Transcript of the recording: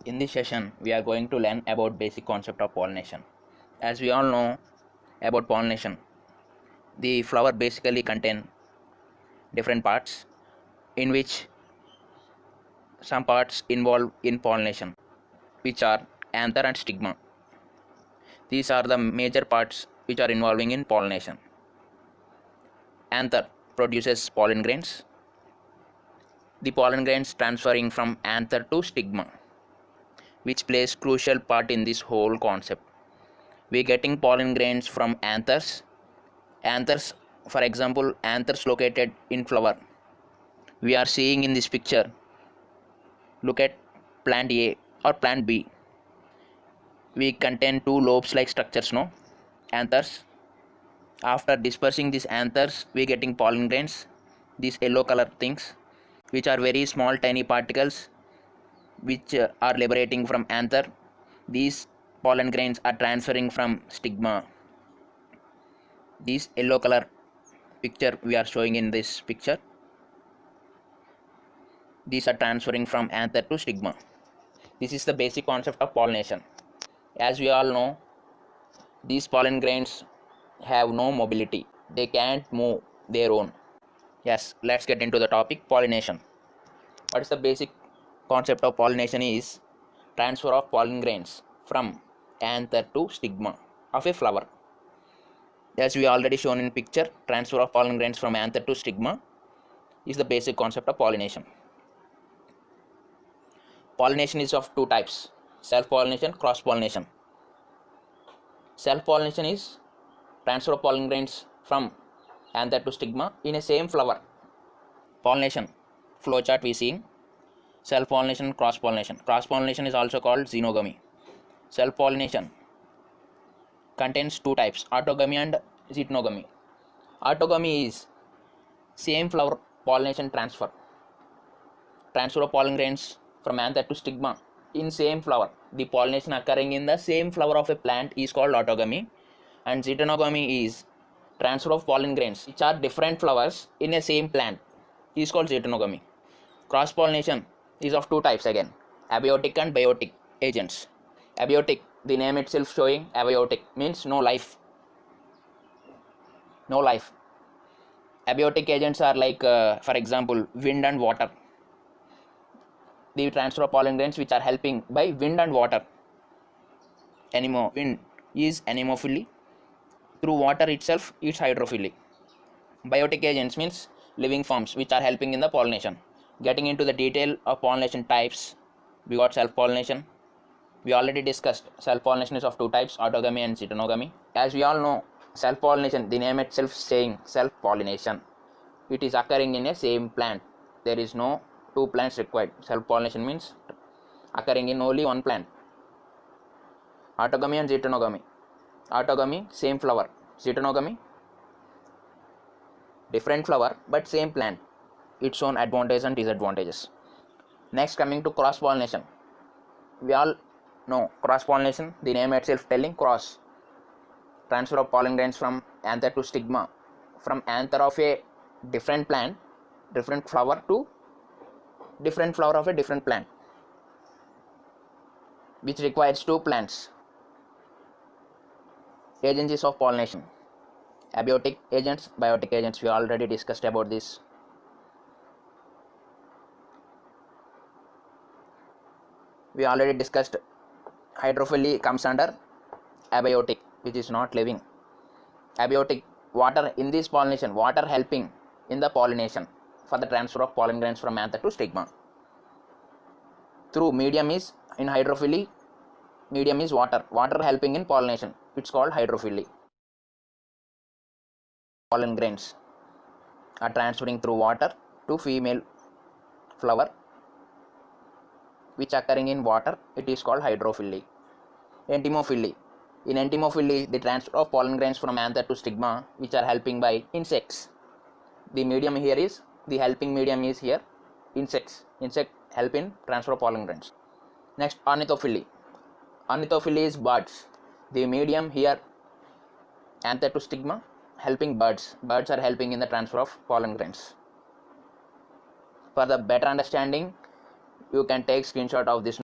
In this session, we are going to learn about basic concept of pollination. As we all know about pollination, the flower basically contain different parts in which some parts involve in pollination, which are anther and stigma. These are the major parts which are involving in pollination. Anther produces pollen grains. The pollen grains transferring from anther to stigma, which plays crucial part in this whole concept. We are getting pollen grains from anthers. Anthers, for example, anthers located in flower. We are seeing in this picture. Look at plant A or plant B. We contain two lobes like structures, no? Anthers. After dispersing these anthers, we are getting pollen grains, these yellow color things, which are very small tiny particles which are liberating from anther. These pollen grains are transferring from stigma. This yellow color picture we are showing in this picture, these are transferring from anther to stigma. This is the basic concept of pollination. As we all know, these pollen grains have no mobility, they can't move their own. Yes, let's get into the topic, pollination. What is the basic concept of pollination is transfer of pollen grains from anther to stigma of a flower. As we already shown in picture, transfer of pollen grains from anther to stigma is the basic concept of pollination. Pollination is of two types: self-pollination, cross-pollination. Self-pollination is transfer of pollen grains from anther to stigma in a same flower. Pollination flowchart we see. Self-pollination, cross-pollination. Cross-pollination is also called xenogamy. Self-pollination contains two types, autogamy and zytogamy. Autogamy is same flower pollination transfer of pollen grains from anther to stigma in same flower. The pollination occurring in the same flower of a plant is called autogamy, and zytogamy is transfer of pollen grains which are different flowers in a same plant is called zytogamy. Cross pollination is of two types again, abiotic and biotic agents. Abiotic, the name itself showing abiotic, means no life. Abiotic agents are like for example wind and water. The transfer of pollen grains which are helping by wind and water. Wind is anemophily, through water itself it's hydrophily. Biotic agents means living forms which are helping in the pollination. Getting into the detail of pollination types, we got self-pollination. We already discussed self-pollination is of two types, autogamy and zytogamy. As we all know, self-pollination, the name itself saying self-pollination, it is occurring in a same plant. There is no two plants required. Self-pollination means occurring in only one plant. Autogamy and zytogamy. Autogamy, same flower. Zytogamy, different flower but same plant. Its own advantages and disadvantages. Next, coming to cross-pollination. We all know cross-pollination, the name itself telling cross. Transfer of pollen grains from anther to stigma, from anther of a different plant, different flower to different flower of a different plant, which requires two plants. Agencies of pollination: abiotic agents, biotic agents. We already discussed about this. We already discussed hydrophily comes under abiotic, which is not living. Abiotic, water in this pollination, water helping in the pollination for the transfer of pollen grains from anther to stigma. Through medium is, in hydrophily, medium is water. Water helping in pollination, it's called hydrophily. Pollen grains are transferring through water to female flower, which occurring in water, it is called hydrophily. Entomophily. In entomophily, the transfer of pollen grains from anther to stigma, which are helping by insects. The medium here is, the helping medium is here, insects. Insect help in transfer of pollen grains. Next, ornithophily. Ornithophily is birds. The medium here, anther to stigma, helping birds. Birds are helping in the transfer of pollen grains. For the better understanding, you can take screenshot of this